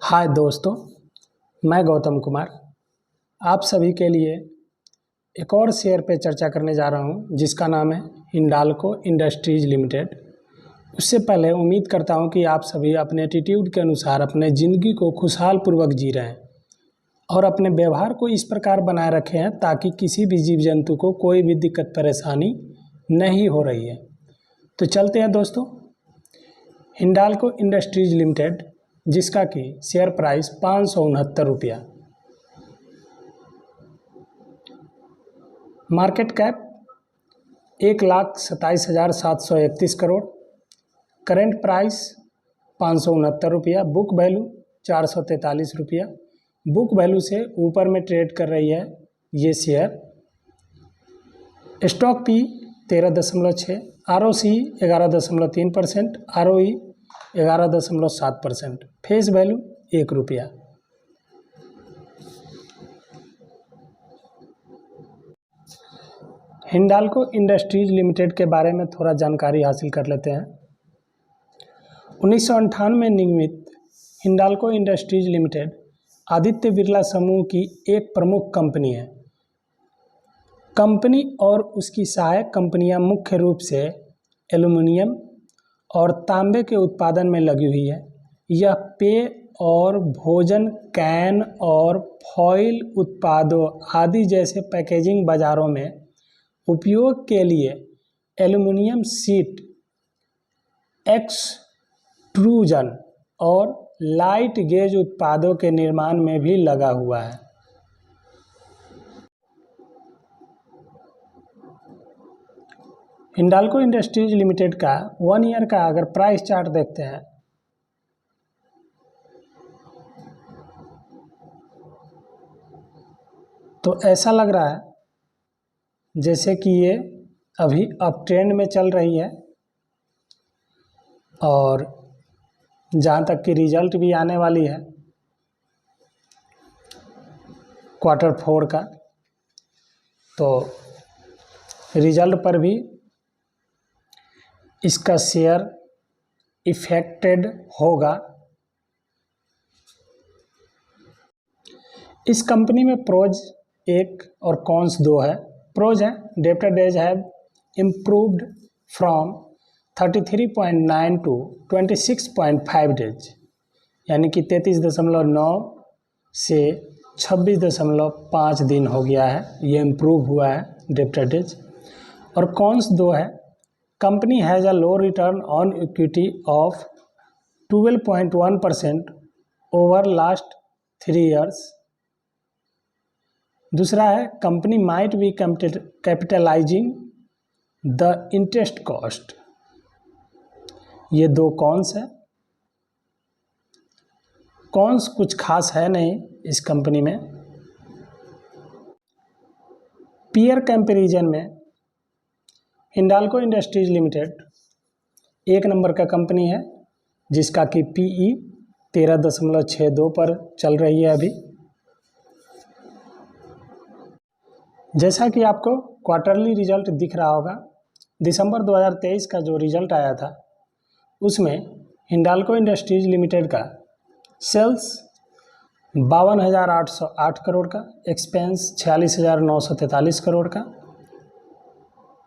हाय दोस्तों, मैं गौतम कुमार आप सभी के लिए एक और शेयर पे चर्चा करने जा रहा हूं जिसका नाम है हिंडाल्को इंडस्ट्रीज लिमिटेड। उससे पहले उम्मीद करता हूं कि आप सभी अपने एटीट्यूड के अनुसार अपने ज़िंदगी को खुशहाल पूर्वक जी रहे हैं और अपने व्यवहार को इस प्रकार बनाए रखे हैं ताकि किसी भी जीव जंतु को कोई भी दिक्कत परेशानी नहीं हो रही है। तो चलते हैं दोस्तों, हिंडाल्को इंडस्ट्रीज लिमिटेड जिसका कि शेयर प्राइस 569 रुपया, market cap 1,27,731 crore, current price 569 रुपया, बुक वैल्यू 443 रुपया। बुक वैल्यू से ऊपर में ट्रेड कर रही है ये share. Stock P 13.6, ROC 11.3%, ROE 11.7%, face value 1 रुपया। हिंडाल्को इंडस्ट्रीज लिमिटेड के बारे में थोड़ा जानकारी हासिल कर लेते हैं। 1998 में निर्मित हिंडाल्को इंडस्ट्रीज लिमिटेड आदित्य बिरला समूह की एक प्रमुख कंपनी है। कंपनी और उसकी सहायक कंपनियां मुख्य रूप से एल्युमिनियम और तांबे के उत्पादन में लगी हुई है। यह पेय और भोजन, कैन और फॉइल उत्पादों आदि जैसे पैकेजिंग बाजारों में उपयोग के लिए एल्युमिनियम शीट, एक्सट्रूजन और लाइट गेज उत्पादों के निर्माण में भी लगा हुआ है। हिंडाल्को इंडस्ट्रीज लिमिटेड का 1 ईयर का अगर प्राइस चार्ट देखते हैं तो ऐसा लग रहा है जैसे कि ये अभी अप ट्रेंड में चल रही है और जहाँ तक कि रिजल्ट भी आने वाली है Q4 का, तो रिजल्ट पर भी इसका शेयर इफेक्टेड होगा। इस कंपनी में प्रोज 1 और कॉन्स 2 है। प्रोज है debtor days have improved from 33.9 to 26.5 days, यानी कि 33.9 से 26.5 दिन हो गया है, ये इम्प्रूव हुआ है डेब्टर डेज। और कॉन्स 2 है company has a low return on equity of 12.1% over last 3 years. दूसरा है company might be capitalising the interest cost. ये 2 कॉन्स है। कॉन्स कुछ खास है नहीं इस कंपनी में। पीयर कंपैरिजन में हिंडाल्को इंडस्ट्रीज लिमिटेड 1 नंबर का कंपनी है जिसका कि PE 13.62 पर चल रही है अभी। जैसा कि आपको क्वार्टरली रिजल्ट दिख रहा होगा, दिसंबर 2023 का जो रिजल्ट आया था उसमें हिंडाल्को इंडस्ट्रीज लिमिटेड का सेल्स 52,808 करोड़ का, एक्सपेंस 46,943 करोड़ का,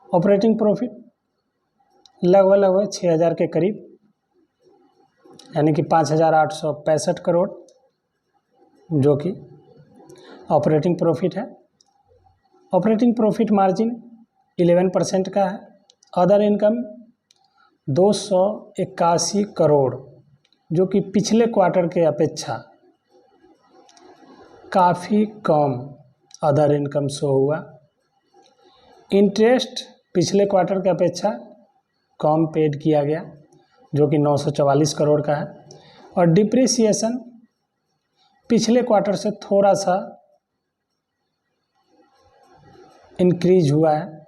ऑपरेटिंग प्रॉफिट लगभग 6,000 के करीब, यानी कि 5,865 करोड़ जो कि ऑपरेटिंग प्रॉफिट है। ऑपरेटिंग प्रॉफिट मार्जिन 11% का है। अदर इनकम 281 करोड़ जो कि पिछले क्वार्टर के अपेक्षा काफ़ी कम अदर इनकम शो हुआ। इंटरेस्ट पिछले क्वार्टर के अपेक्षा कम पेड किया गया जो कि 944 करोड़ का है। और डिप्रिसिएशन पिछले क्वार्टर से थोड़ा सा इंक्रीज हुआ है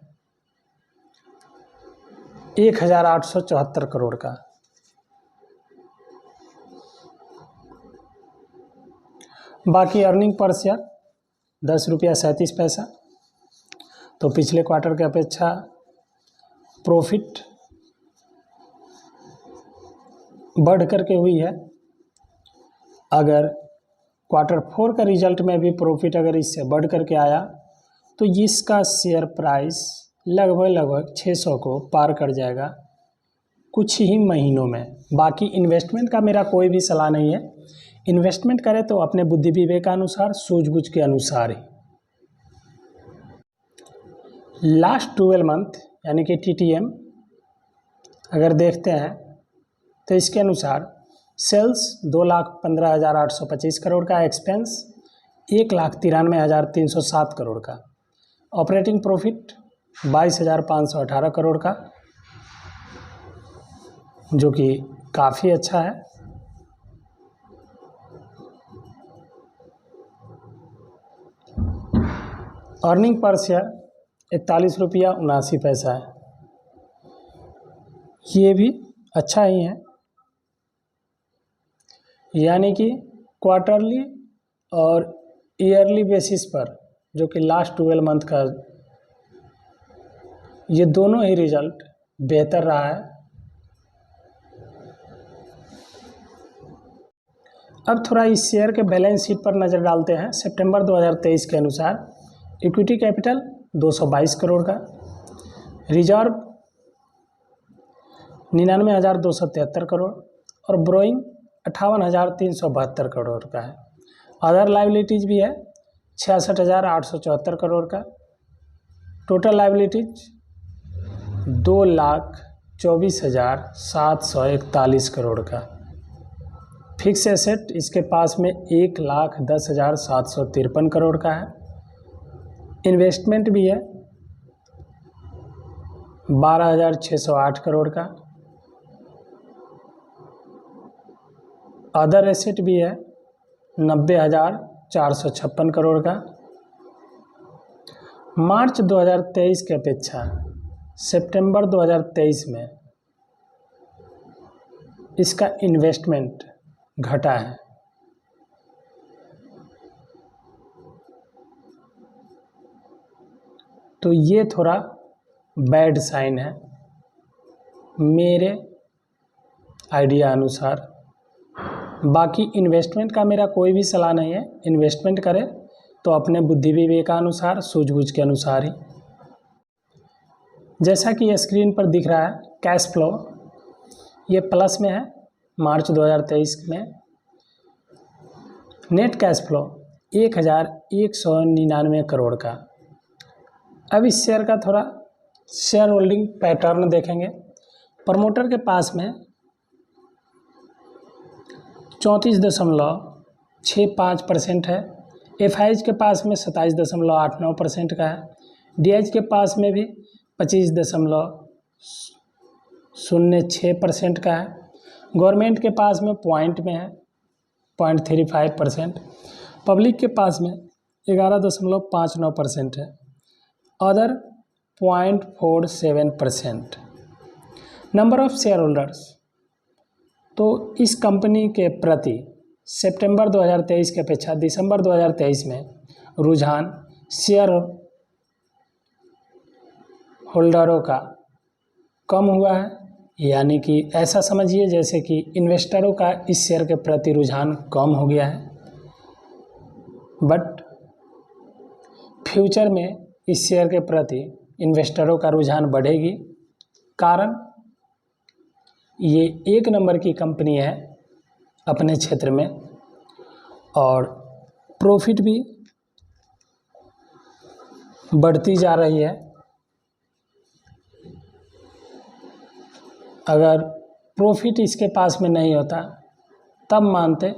1,874 करोड़ का। बाकी अर्निंग पर शेयर 10 रुपया 37 पैसा, तो पिछले क्वार्टर के अपेक्षा प्रॉफिट बढ़ करके हुई है अगर Q4 का रिजल्ट में भी प्रॉफिट अगर इससे बढ़ करके आया तो इसका शेयर प्राइस लगभग 600 को पार कर जाएगा कुछ ही महीनों में। बाकी इन्वेस्टमेंट का मेरा कोई भी सलाह नहीं है। इन्वेस्टमेंट करें तो अपने बुद्धि विवेक अनुसार, सूझबूझ के अनुसार ही। लास्ट 12 मंथ यानी कि TTM अगर देखते हैं तो इसके अनुसार सेल्स 2,15,825 करोड़ का, एक्सपेंस 1,93,307 करोड़ का, ऑपरेटिंग प्रॉफिट 22,518 करोड़ का, जो कि काफ़ी अच्छा है। अर्निंग पर शेयर 41 रुपया 79 पैसा है, ये भी अच्छा ही है। यानी कि क्वार्टरली और ईयरली बेसिस पर, जो कि लास्ट 12 मंथ का, ये दोनों ही रिजल्ट बेहतर रहा है। अब थोड़ा इस शेयर के बैलेंस शीट पर नज़र डालते हैं। सितंबर 2023 के अनुसार इक्विटी कैपिटल 222 करोड़ का, रिजर्व 99,273 करोड़ और ब्रोइंग 58,372 करोड़ का है। अदर लाइबिलिटीज़ भी है 66,874 करोड़ का। टोटल लाइबिलिटीज 2,24,741 करोड़ का। फिक्स एसेट इसके पास में 1,10,753 करोड़ का है। इन्वेस्टमेंट भी है 12,608 करोड़ का। अदर एसेट भी है 90,456 करोड़ का। मार्च 2023 की अपेक्षा सितंबर 2023 में इसका इन्वेस्टमेंट घटा है। तो ये थोड़ा बैड साइन है मेरे आइडिया अनुसार। बाकी इन्वेस्टमेंट का मेरा कोई भी सलाह नहीं है। इन्वेस्टमेंट करें तो अपने बुद्धि विवेकानुसार, सूझबूझ के अनुसार ही। जैसा कि स्क्रीन पर दिख रहा है कैश फ्लो, ये प्लस में है मार्च 2023 में। नेट कैश फ्लो 1,199 करोड़ का। अब इस शेयर का थोड़ा शेयर होल्डिंग पैटर्न देखेंगे। प्रमोटर के पास में 34.65% है। FIs के पास में 27.89% का है। DIs के पास में भी 25.06% का है। गवर्नमेंट के पास में पॉइंट में है 0.35%। पब्लिक के पास में 11.59% है। Other 0.47%। Number of share holders, तो इस कंपनी के प्रति सितंबर 2023 की अपेक्षा दिसंबर 2023 में रुझान शेयर होल्डरों का कम हुआ है। यानी कि ऐसा समझिए जैसे कि इन्वेस्टरों का इस शेयर के प्रति रुझान कम हो गया है। बट फ्यूचर में इस शेयर के प्रति इन्वेस्टरों का रुझान बढ़ेगी। कारण ये एक नंबर की कंपनी है अपने क्षेत्र में और प्रॉफिट भी बढ़ती जा रही है। अगर प्रॉफिट इसके पास में नहीं होता तब मानते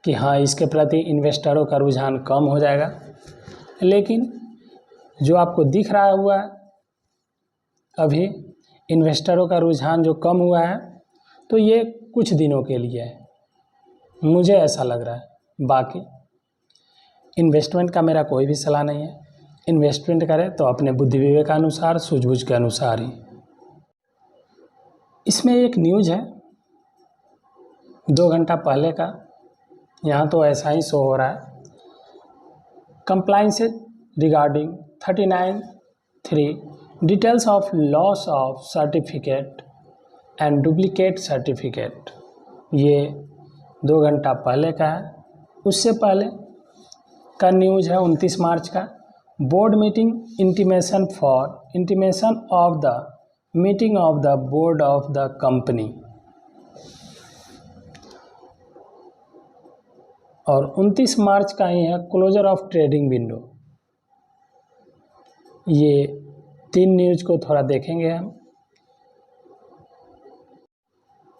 कि हाँ इसके प्रति इन्वेस्टरों का रुझान कम हो जाएगा। लेकिन जो आपको दिख रहा हुआ है अभी इन्वेस्टरों का रुझान जो कम हुआ है, तो ये कुछ दिनों के लिए है, मुझे ऐसा लग रहा है। बाकी इन्वेस्टमेंट का मेरा कोई भी सलाह नहीं है। इन्वेस्टमेंट करें तो अपने बुद्धि विवेकानुसार, सूझबूझ के अनुसार ही। इसमें एक न्यूज़ है 2 घंटा पहले का, यहाँ तो ऐसा ही शो हो रहा है। Compliance regarding 39(3) details of loss of certificate and duplicate certificate. ये 2 घंटा पहले का है। उससे पहले का न्यूज़ है 29 मार्च का, board meeting intimation of the meeting of the board of the company. और 29 मार्च का ही है क्लोजर ऑफ ट्रेडिंग विंडो। ये 3 न्यूज़ को थोड़ा देखेंगे हम।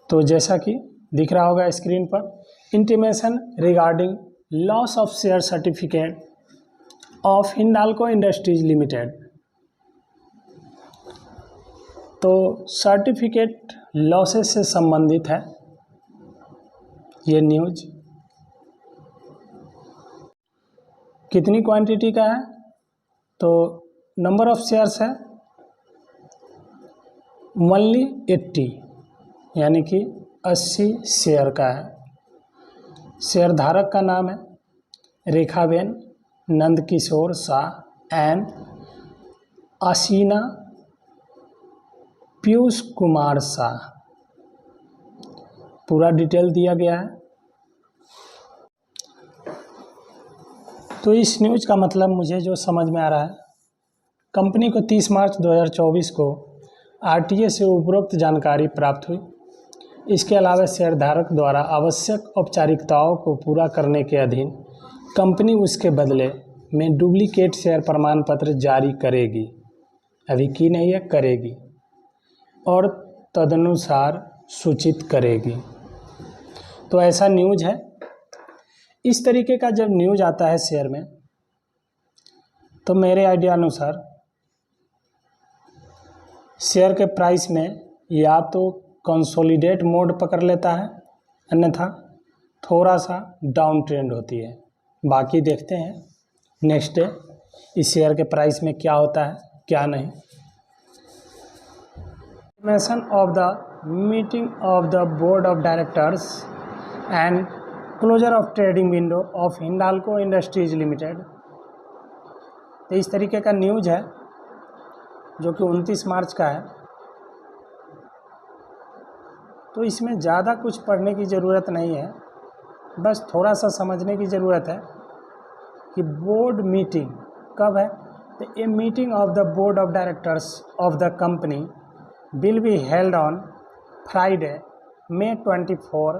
तो जैसा कि दिख रहा होगा स्क्रीन पर, intimation regarding loss of share certificate of Hindalco industries limited. तो सर्टिफिकेट लॉसेस से संबंधित है ये न्यूज। कितनी क्वांटिटी का है? तो नंबर ऑफ शेयर्स है ओनली 80, यानी कि 80 शेयर का है। शेयर धारक का नाम है रेखाबेन नंदकिशोर शाह एंड आसीना पीयूष कुमार शाह। पूरा डिटेल दिया गया है। तो इस न्यूज़ का मतलब मुझे जो समझ में आ रहा है, कंपनी को 30 मार्च 2024 को आरटीए से उपरोक्त जानकारी प्राप्त हुई। इसके अलावा शेयरधारक द्वारा आवश्यक औपचारिकताओं को पूरा करने के अधीन कंपनी उसके बदले में डुप्लीकेट शेयर प्रमाण पत्र जारी करेगी। अभी की नहीं है, करेगी, और तदनुसार सूचित करेगी। तो ऐसा न्यूज़ है। इस तरीके का जब न्यूज़ आता है शेयर में, तो मेरे आइडिया अनुसार शेयर के प्राइस में या तो कंसोलिडेट मोड पकड़ लेता है, अन्यथा थोड़ा सा डाउन ट्रेंड होती है। बाकी देखते हैं नेक्स्ट डे इस शेयर के प्राइस में क्या होता है क्या नहीं। Intimation of the meeting of the board of directors and closure of trading window of Hindalco industries limited. तो इस तरीके का न्यूज़ है जो कि 29 मार्च का है। तो इसमें ज़्यादा कुछ पढ़ने की ज़रूरत नहीं है, बस थोड़ा सा समझने की ज़रूरत है कि बोर्ड मीटिंग कब है। तो a meeting of the board of directors of the company will be held on Friday May 24,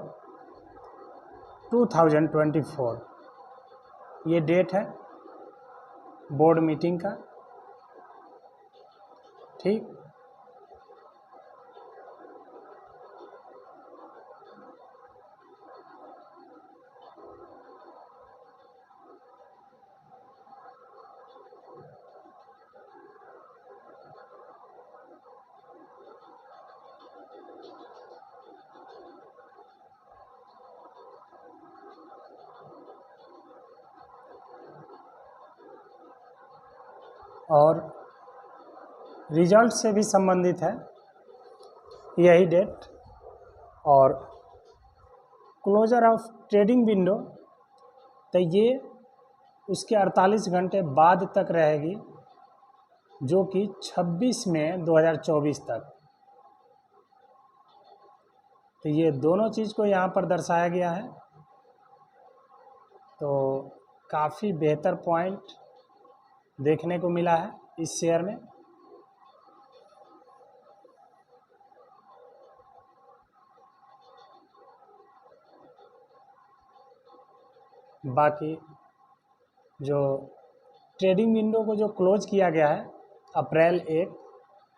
2024। ये डेट है बोर्ड मीटिंग का। ठीक, और रिजल्ट से भी संबंधित है यही डेट। और क्लोजर ऑफ ट्रेडिंग विंडो, तो ये उसके 48 घंटे बाद तक रहेगी, जो कि 26 मई 2024 तक। तो ये दोनों चीज़ को यहाँ पर दर्शाया गया है। तो काफ़ी बेहतर पॉइंट देखने को मिला है इस शेयर में। बाकी जो ट्रेडिंग विंडो को जो क्लोज किया गया है अप्रैल 1,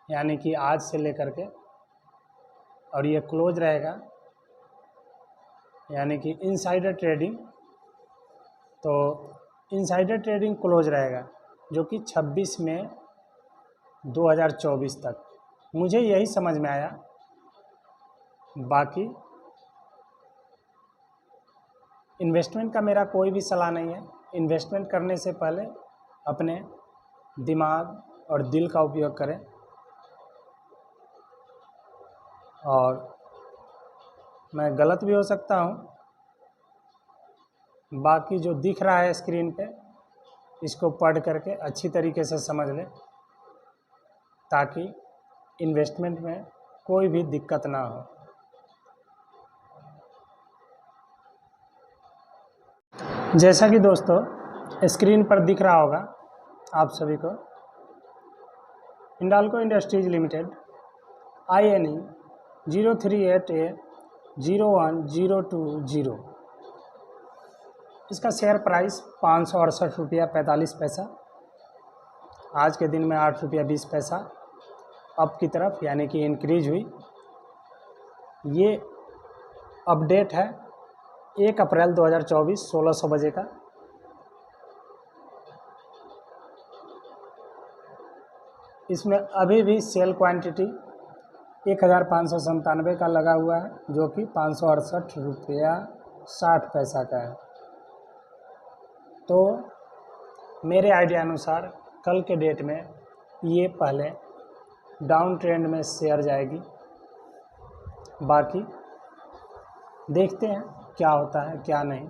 यानी कि आज से लेकर के, और ये क्लोज रहेगा यानी कि इनसाइडर ट्रेडिंग। तो इनसाइडर ट्रेडिंग क्लोज रहेगा जो कि 26 मई 2024 तक। मुझे यही समझ में आया। बाकी इन्वेस्टमेंट का मेरा कोई भी सलाह नहीं है। इन्वेस्टमेंट करने से पहले अपने दिमाग और दिल का उपयोग करें। और मैं गलत भी हो सकता हूँ। बाकी जो दिख रहा है स्क्रीन पे, इसको पढ़ करके अच्छी तरीके से समझ लें, ताकि इन्वेस्टमेंट में कोई भी दिक्कत ना हो। जैसा कि दोस्तों स्क्रीन पर दिख रहा होगा आप सभी को, Hindalco industries limited INE 038A01020, इसका शेयर प्राइस 568 रुपया 45 पैसा, आज के दिन में 8 रुपया 20 पैसा अप की तरफ यानी कि इंक्रीज हुई। ये अपडेट है 1 अप्रैल 2024 1600 बजे का। इसमें अभी भी सेल क्वांटिटी 1597 का लगा हुआ है, जो कि 568 रुपया 60 पैसा का है। तो मेरे आइडिया अनुसार कल के डेट में ये पहले डाउन ट्रेंड में शेयर जाएगी, बाकी देखते हैं क्या होता है क्या नहीं।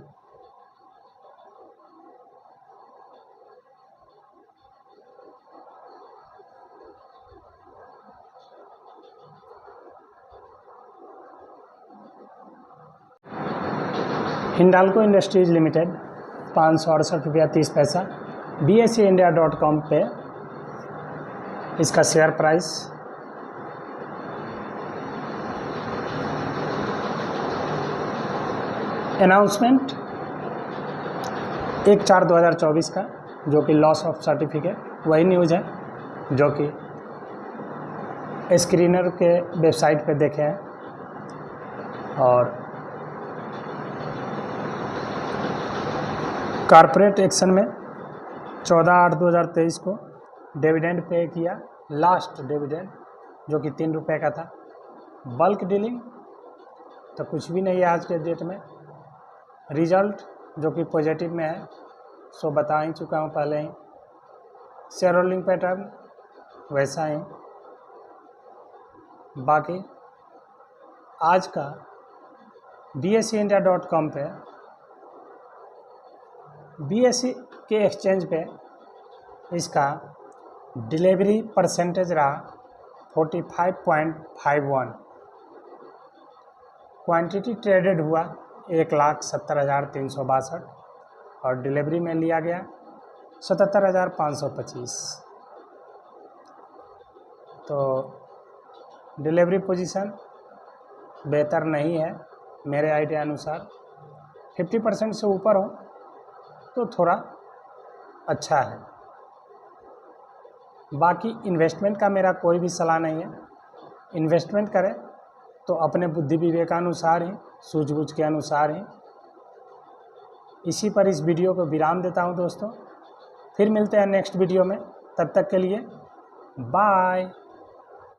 हिंडाल्को इंडस्ट्रीज लिमिटेड 568 रुपया 30 पैसा, BSEindia.com पे इसका शेयर प्राइस अनाउंसमेंट 1/4/2024 का, जो कि लॉस ऑफ सर्टिफिकेट वही न्यूज़ है जो कि स्क्रीनर के वेबसाइट पे देखे हैं। और कॉर्पोरेट एक्शन में 14/8/2023 को डिविडेंड पे किया, लास्ट डिविडेंड जो कि 3 रुपये का था। बल्क डीलिंग तो कुछ भी नहीं है आज के डेट में। रिजल्ट जो कि पॉजिटिव में है, सो बता ही चुका हूँ पहले ही। शेयर होल्डिंग पैटर्न वैसा ही। बाकी आज का BSEindia.com पे BSE के एक्सचेंज पे इसका डिलीवरी परसेंटेज रहा 45.51। क्वांटिटी ट्रेडेड हुआ 1,70,362 और डिलीवरी में लिया गया 77,525। तो डिलीवरी पोजीशन बेहतर नहीं है मेरे आइडिया अनुसार। 50% से ऊपर हो तो थोड़ा अच्छा है। बाकी इन्वेस्टमेंट का मेरा कोई भी सलाह नहीं है। इन्वेस्टमेंट करें तो अपने बुद्धि विवेकानुसार ही, सूझबूझ के अनुसार ही। इसी पर इस वीडियो को विराम देता हूं दोस्तों। फिर मिलते हैं नेक्स्ट वीडियो में, तब तक के लिए बाय।